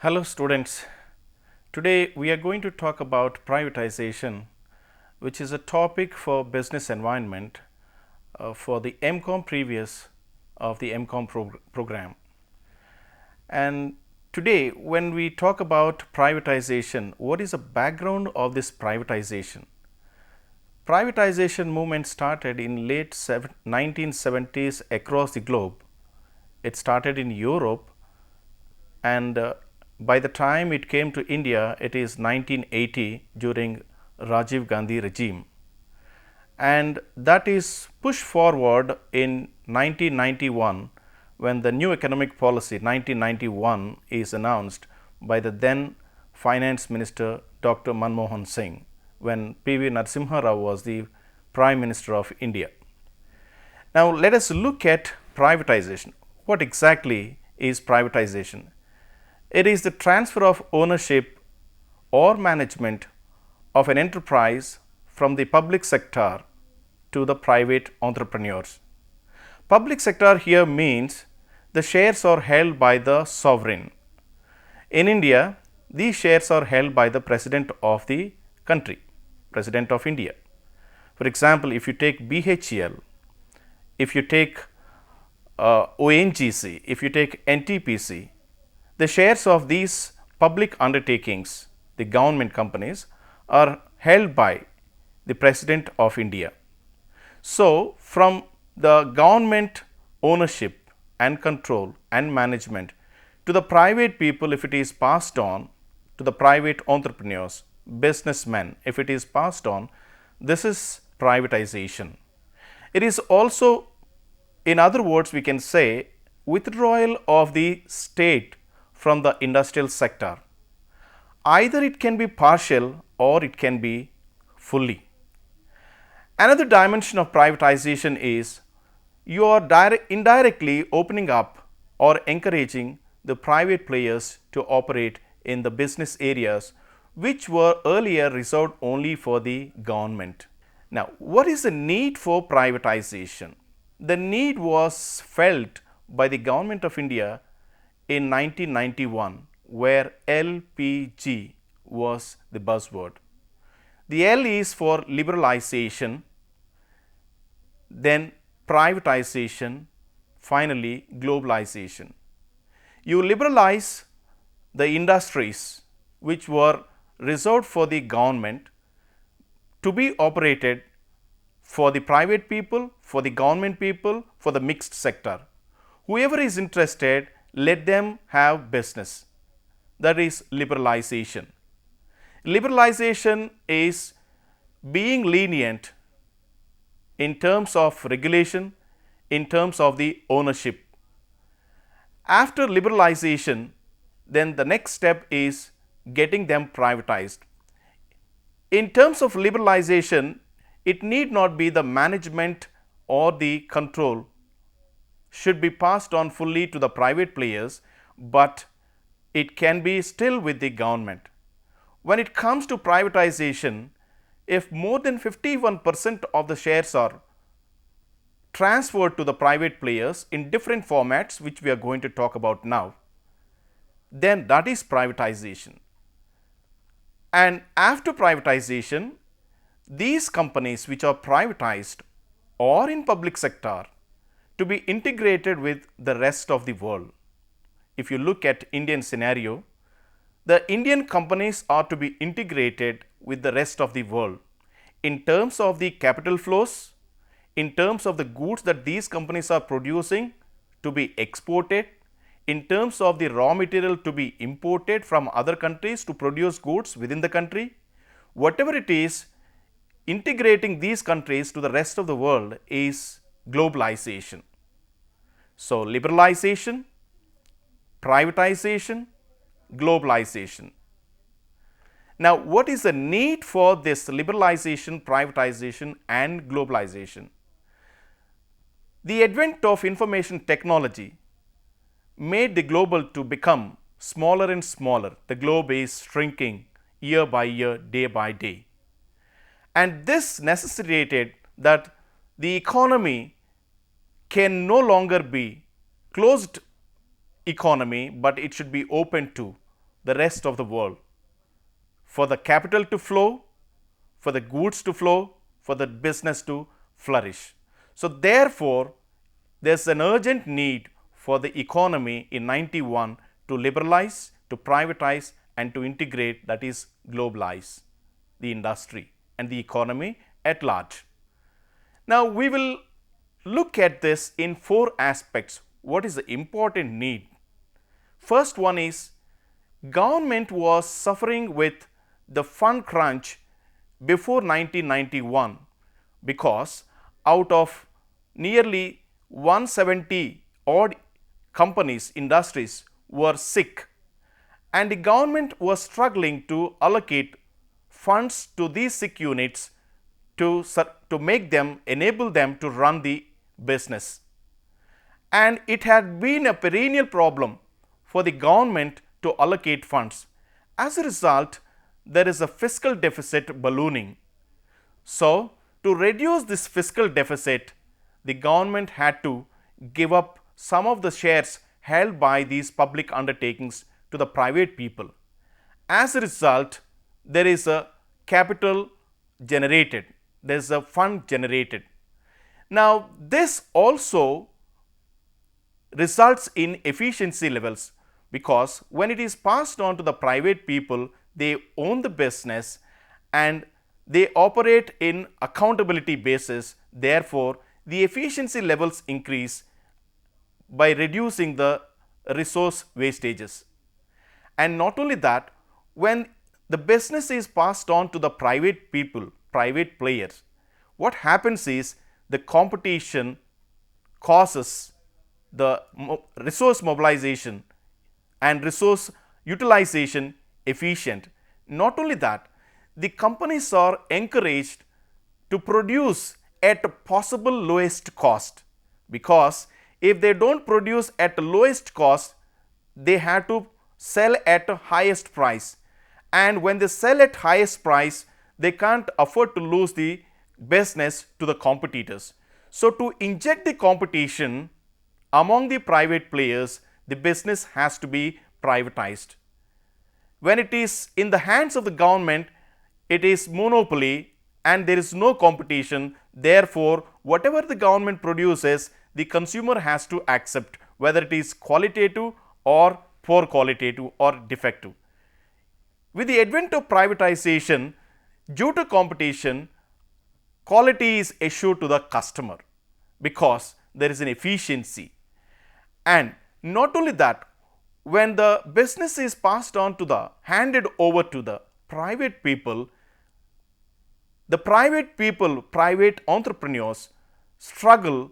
Hello students, today we are going to talk about privatization, which is a topic for business environment for the MCOM previous of the MCOM program. And today when we talk about privatization, what is the background of this privatization? Privatization movement started in late 1970s across the globe. It started in Europe and by the time it came to India, it is 1980 during Rajiv Gandhi regime, and that is pushed forward in 1991 when the new economic policy 1991 is announced by the then finance minister Dr. Manmohan Singh when P.V. Narasimha Rao was the Prime Minister of India. Now let us look at privatization. What exactly is privatization? It is the transfer of ownership or management of an enterprise from the public sector to the private entrepreneurs. Public sector here means the shares are held by the sovereign. In India, these shares are held by the President of the country, President of India. For example, if you take BHEL, if you take ONGC, if you take NTPC, the shares of these public undertakings, the government companies, are held by the President of India. So, from the government ownership and control and management to the private people, if it is passed on to the private entrepreneurs, businessmen, if it is passed on, this is privatization. It is also, in other words, we can say withdrawal of the state from the industrial sector. Either it can be partial or it can be fully. Another dimension of privatization is you are indirectly opening up or encouraging the private players to operate in the business areas which were earlier reserved only for the government. Now, what is the need for privatization? The need was felt by the government of India in 1991, where LPG was the buzzword. The L is for liberalization, then privatization, finally globalization. You liberalize the industries which were reserved for the government to be operated for the private people, for the government people, for the mixed sector. Whoever is interested, let them have business. That is liberalization. Liberalization is being lenient in terms of regulation, in terms of the ownership. After liberalization, then the next step is getting them privatized. In terms of liberalization, it need not be the management or the control should be passed on fully to the private players, but it can be still with the government. When it comes to privatization, if more than 51% of the shares are transferred to the private players in different formats, which we are going to talk about now, then that is privatization. And after privatization, these companies which are privatized or in public sector to be integrated with the rest of the world. If you look at Indian scenario, the Indian companies are to be integrated with the rest of the world in terms of the capital flows, in terms of the goods that these companies are producing to be exported, in terms of the raw material to be imported from other countries to produce goods within the country. Whatever it is, integrating these countries to the rest of the world is globalization. So, liberalization, privatization, globalization. Now, what is the need for this liberalization, privatization and globalization? The advent of information technology made the global to become smaller and smaller. The globe is shrinking year by year, day by day. And this necessitated that the economy can no longer be closed economy, but it should be open to the rest of the world, for the capital to flow, for the goods to flow, for the business to flourish. So therefore, there's an urgent need for the economy in 91 to liberalize, to privatize and to integrate, that is globalize the industry and the economy at large. Now we will look at this in 4 aspects. What is the important need? First one is, government was suffering with the fund crunch before 1991, because out of nearly 170 odd companies, industries were sick, and the government was struggling to allocate funds to these sick units to make them, enable them to run the business. And it had been a perennial problem for the government to allocate funds. As a result, there is a fiscal deficit ballooning. So, to reduce this fiscal deficit, the government had to give up some of the shares held by these public undertakings to the private people. As a result, there is a capital generated, there is a fund generated. Now, this also results in efficiency levels, because when it is passed on to the private people, they own the business and they operate in accountability basis. Therefore, the efficiency levels increase by reducing the resource wastages. And not only that, when the business is passed on to the private people, private players, what happens is the competition causes the resource mobilization and resource utilization efficient. Not only that, the companies are encouraged to produce at a possible lowest cost, because if they don't produce at the lowest cost, they have to sell at a highest price, and when they sell at highest price, they can't afford to lose the business to the competitors. So to inject the competition among the private players, the business has to be privatized. When it is in the hands of the government, it is monopoly and there is no competition. Therefore, whatever the government produces, the consumer has to accept, whether it is qualitative or poor qualitative or defective. With the advent of privatization, due to competition, quality is assured to the customer because there is an efficiency. And not only that, when the business is passed on to the, handed over to the private people, private entrepreneurs struggle,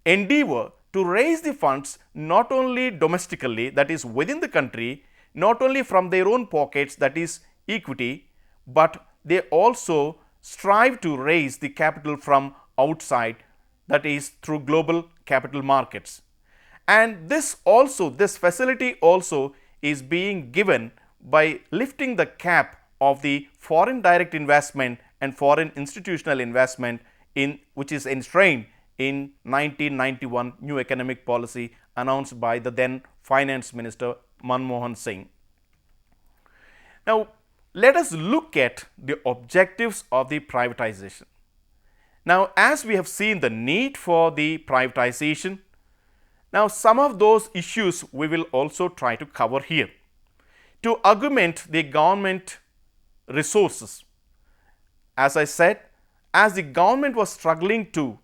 endeavor to raise the funds not only domestically, that is within the country, not only from their own pockets, that is equity, but they also strive to raise the capital from outside, that is through global capital markets. And this facility also is being given by lifting the cap of the foreign direct investment and foreign institutional investment which is enshrined in 1991 new economic policy announced by the then finance minister Manmohan Singh. Now, let us look at the objectives of the privatization. Now, as we have seen the need for the privatization, now some of those issues we will also try to cover here. To augment the government resources, as I said, as the government was struggling to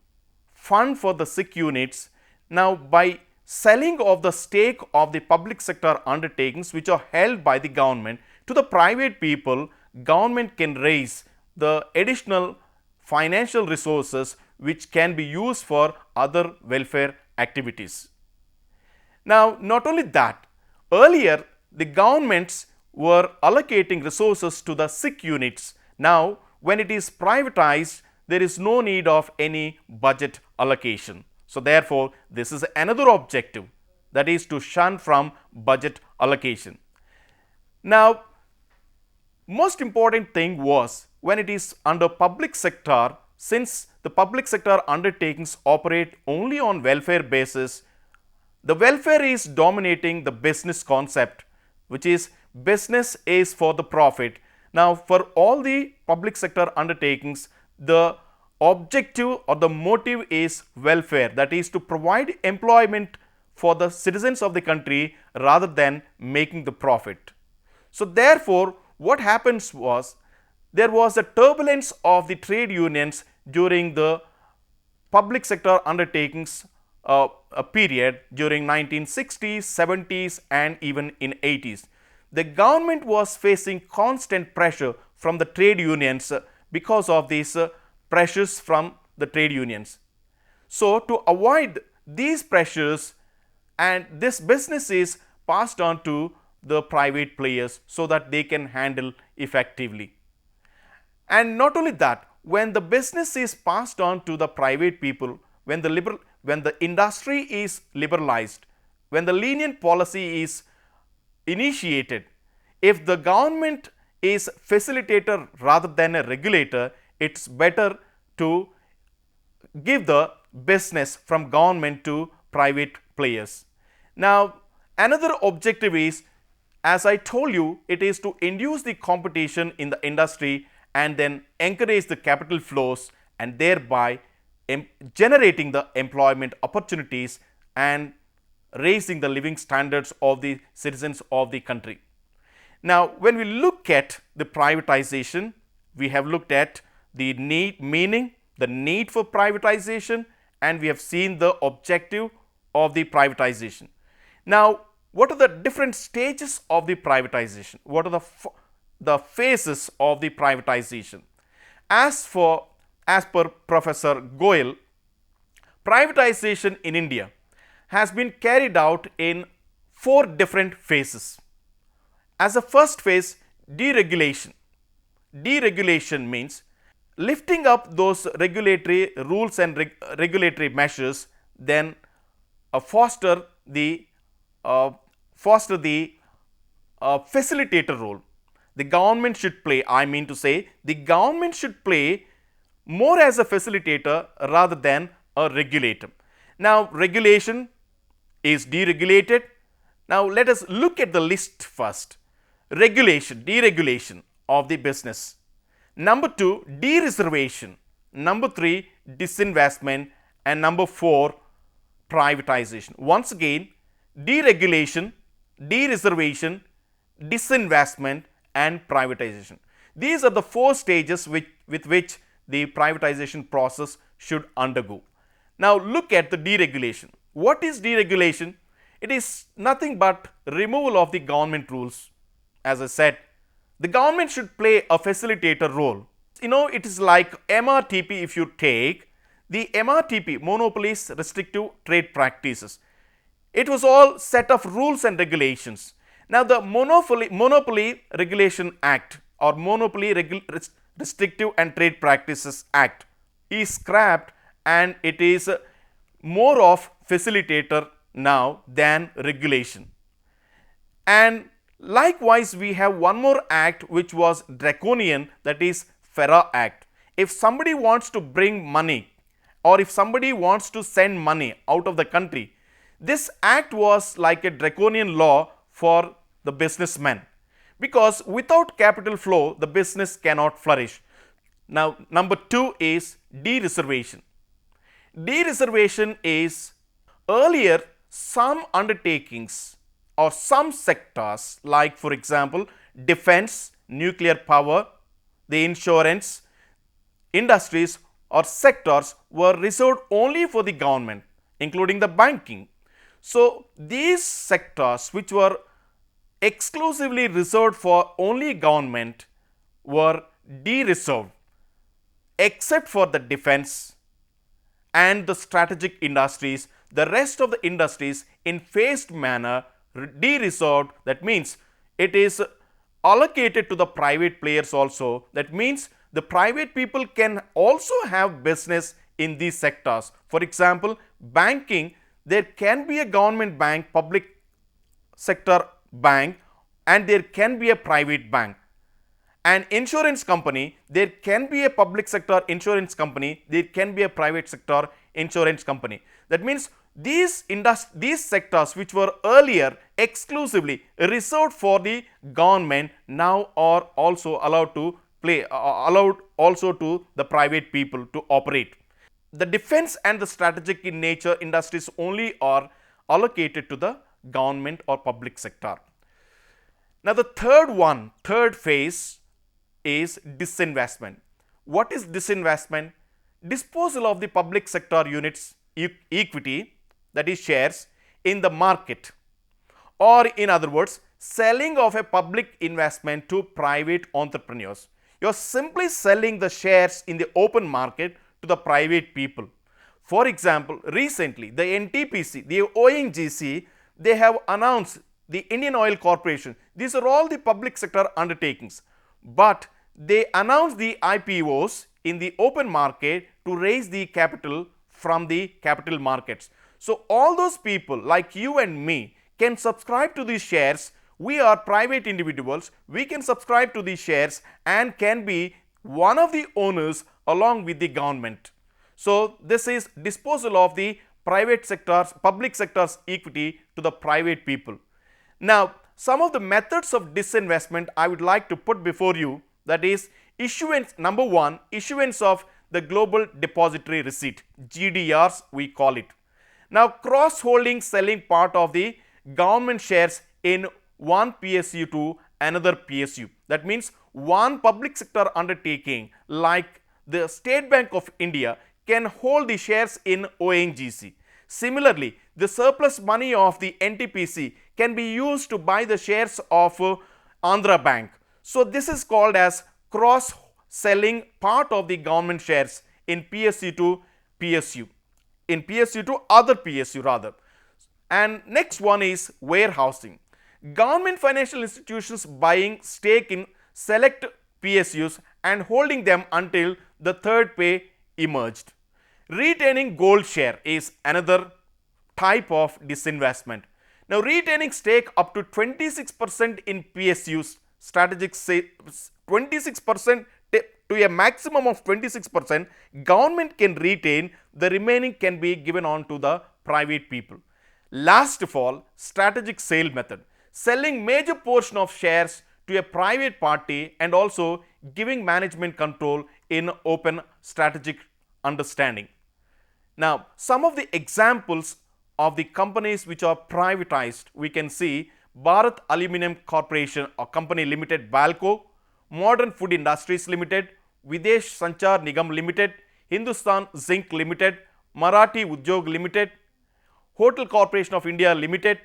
fund for the sick units, now by selling of the stake of the public sector undertakings which are held by the government to the private people, government can raise the additional financial resources which can be used for other welfare activities. Now, not only that, earlier the governments were allocating resources to the sick units. Now, when it is privatized, there is no need of any budget allocation. So, therefore, this is another objective, that is to shun from budget allocation. Now, most important thing was when it is under public sector, since the public sector undertakings operate only on welfare basis, the welfare is dominating the business concept, which is business is for the profit. Now, for all the public sector undertakings, the objective or the motive is welfare, that is to provide employment for the citizens of the country rather than making the profit. So therefore, what happens was, there was a turbulence of the trade unions during the public sector undertakings a period during 1960s, 70s and even in 80s. The government was facing constant pressure from the trade unions because of these pressures from the trade unions. So to avoid these pressures, and this business is passed on to the private players so that they can handle effectively. And not only that, when the business is passed on to the private people, when the industry is liberalized, when the lenient policy is initiated, if the government is facilitator rather than a regulator, it's better to give the business from government to private players. Now, another objective is, as I told you, it is to induce the competition in the industry and then encourage the capital flows and thereby generating the employment opportunities and raising the living standards of the citizens of the country. Now, when we look at the privatization, we have looked at the meaning, the need for privatization, and we have seen the objective of the privatization. Now, what are the different stages of the privatization? What are the phases of the privatization? As per Professor Goyal, privatization in India has been carried out in 4 different phases. As a first phase, deregulation. Deregulation means lifting up those regulatory rules and regulatory measures, then foster the facilitator role. The government should play, the government should play more as a facilitator rather than a regulator. Now, regulation is deregulated. Now, let us look at the list first. Regulation, deregulation of the business. Number 2, dereservation. Number 3, disinvestment. And number 4, privatization. Once again, deregulation, dereservation, disinvestment and privatization. These are the 4 stages with which the privatization process should undergo. Now, look at the deregulation. What is deregulation? It is nothing but removal of the government rules. As I said, the government should play a facilitator role. It is like MRTP. If you take the MRTP, Monopolies Restrictive Trade Practices, it was all set of rules and regulations. Now, the Monopoly Regulation Act or Monopoly Restrictive and Trade Practices Act is scrapped, and it is more of facilitator now than regulation. And likewise, we have one more act which was draconian, that is FERA Act. If somebody wants to bring money or if somebody wants to send money out of the country, this act was like a draconian law for the businessmen, because without capital flow, the business cannot flourish. Now, number 2 is dereservation. Dereservation is, earlier some undertakings or some sectors, like for example defense, nuclear power, the insurance, industries or sectors were reserved only for the government, including the banking. So these sectors which were exclusively reserved for only government were dereserved, except for the defense and the strategic industries. The rest of the industries in phased manner dereserved. That means it is allocated to the private players also. That means the private people can also have business in these sectors. For example, banking, there can be a government bank, public sector bank, and there can be a private bank. An insurance company, there can be a public sector insurance company, there can be a private sector insurance company. That means these sectors which were earlier exclusively reserved for the government now are also allowed to allowed also to the private people to operate. The defense and the strategic in nature industries only are allocated to the government or public sector. Now the third phase is disinvestment. What is disinvestment? Disposal of the public sector units equity, that is shares, in the market, or in other words selling of a public investment to private entrepreneurs. You are simply selling the shares in the open market to the private people. For example, recently the NTPC, the ONGC, they have announced the Indian Oil Corporation. These are all the public sector undertakings, but they announced the IPOs in the open market to raise the capital from the capital markets. So all those people like you and me can subscribe to these shares. We are private individuals, we can subscribe to these shares and can be one of the owners along with the government. So this is disposal of the private sector's, public sector's equity to the private people. Now some of the methods of disinvestment I would like to put before you, that is issuance. Number one, issuance of the global depository receipt, GDRs we call it. Now cross-holding, selling part of the government shares in one PSU to another PSU. That means one public sector undertaking like the State Bank of India can hold the shares in ONGC. Similarly, the surplus money of the NTPC can be used to buy the shares of Andhra Bank. So this is called as cross selling part of the government shares in PSU to PSU, in PSU to other PSU rather. And next one is warehousing. Government financial institutions buying stake in select PSUs and holding them until the third pay emerged. Retaining gold share is another type of disinvestment. Now retaining stake up to 26% in PSUs, strategic say 26% to a maximum of 26%, government can retain, the remaining can be given on to the private people. Last of all, strategic sale method, selling major portion of shares to a private party and also giving management control in open strategic understanding. Now some of the examples of the companies which are privatized, we can see Bharat Aluminium Corporation or Company Limited, Balco, Modern Food Industries Limited, Videsh Sanchar Nigam Limited, Hindustan Zinc Limited, Marathi Udyog Limited, Hotel Corporation of India Limited,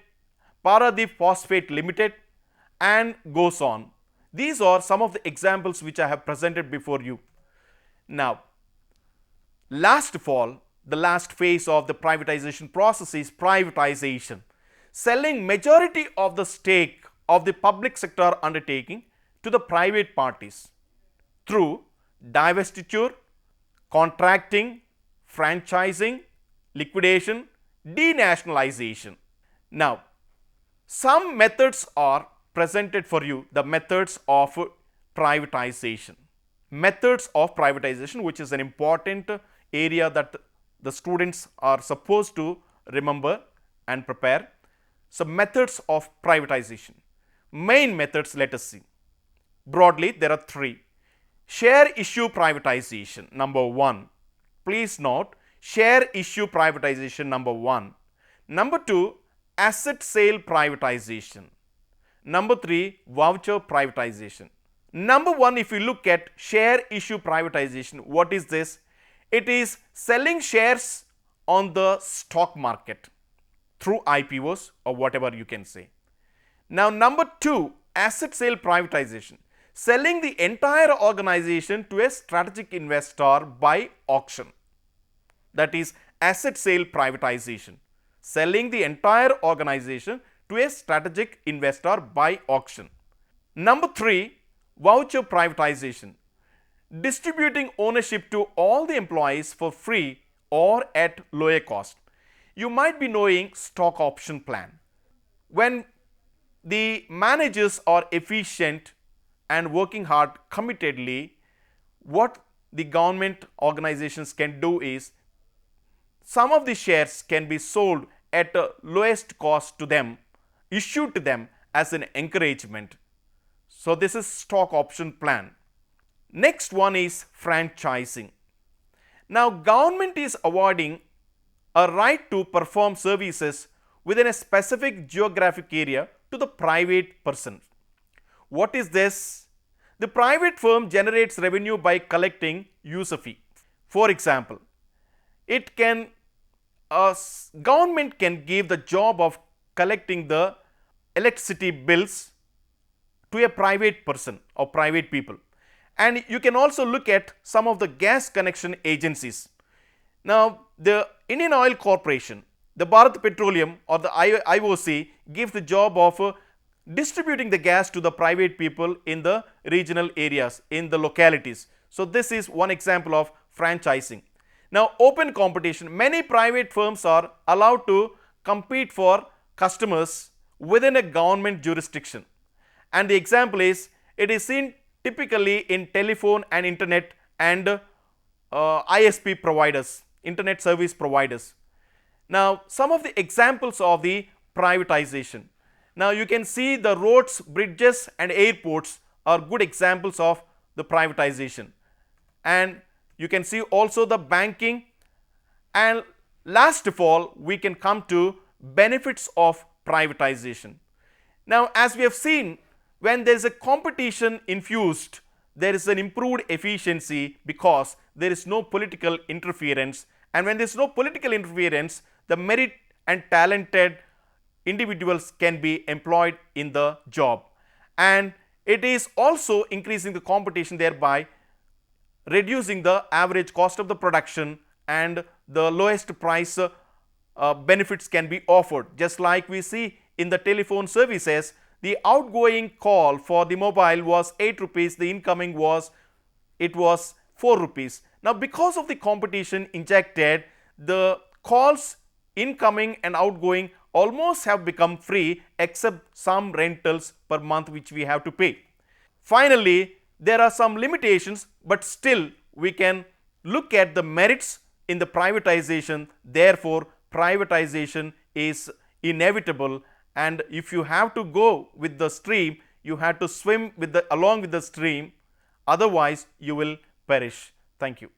Paradeep Phosphate Limited, and goes on. These are some of the examples which I have presented before you. Now, last of all, the last phase of the privatization process is privatization, selling majority of the stake of the public sector undertaking to the private parties through divestiture, contracting, franchising, liquidation, denationalization. Now, some methods are presented for you, the methods of privatization. Methods of privatization, which is an important area that the students are supposed to remember and prepare. So methods of privatization. Main methods, let us see. Broadly, there are three. Share issue privatization, number one. Please note, share issue privatization, number one. Number two, asset sale privatization. Number three, voucher privatization. Number one, if you look at share issue privatization, what is this? It is selling shares on the stock market through IPOs or whatever you can say. Now, number two, asset sale privatization, selling the entire organization to a strategic investor by auction. That is asset sale privatization, selling the entire organization to a strategic investor by auction. Number three, voucher privatization, distributing ownership to all the employees for free or at lower cost. You might be knowing stock option plan. When the managers are efficient and working hard committedly, what the government organizations can do is some of the shares can be sold at a lowest cost to them, issued to them as an encouragement. So this is stock option plan. Next one is franchising. Now government is awarding a right to perform services within a specific geographic area to the private person. What is this? The private firm generates revenue by collecting user fee. For example, government can give the job of collecting the electricity bills to a private person or private people. And you can also look at some of the gas connection agencies. Now, the Indian Oil Corporation, the Bharat Petroleum or the IOC gives the job of distributing the gas to the private people in the regional areas, in the localities. So this is one example of franchising. Now open competition, many private firms are allowed to compete for customers within a government jurisdiction. And the example is, it is seen typically in telephone and internet and ISP providers, internet service providers. Now some of the examples of the privatization. Now you can see the roads, bridges and airports are good examples of the privatization. And you can see also the banking, and last of all we can come to benefits of privatization. Now as we have seen, when there is a competition infused, there is an improved efficiency because there is no political interference, and when there is no political interference, the merit and talented individuals can be employed in the job, and it is also increasing the competition, thereby reducing the average cost of the production, and the lowest price benefits can be offered. Just like we see in the telephone services, the outgoing call for the mobile was 8 rupees, the incoming was 4 rupees. Now because of the competition injected, the calls incoming and outgoing almost have become free except some rentals per month which we have to pay. Finally, there are some limitations, but still we can look at the merits in the privatization. Therefore, privatization is inevitable, and if you have to go with the stream, you have to swim along with the stream, otherwise you will perish. Thank you.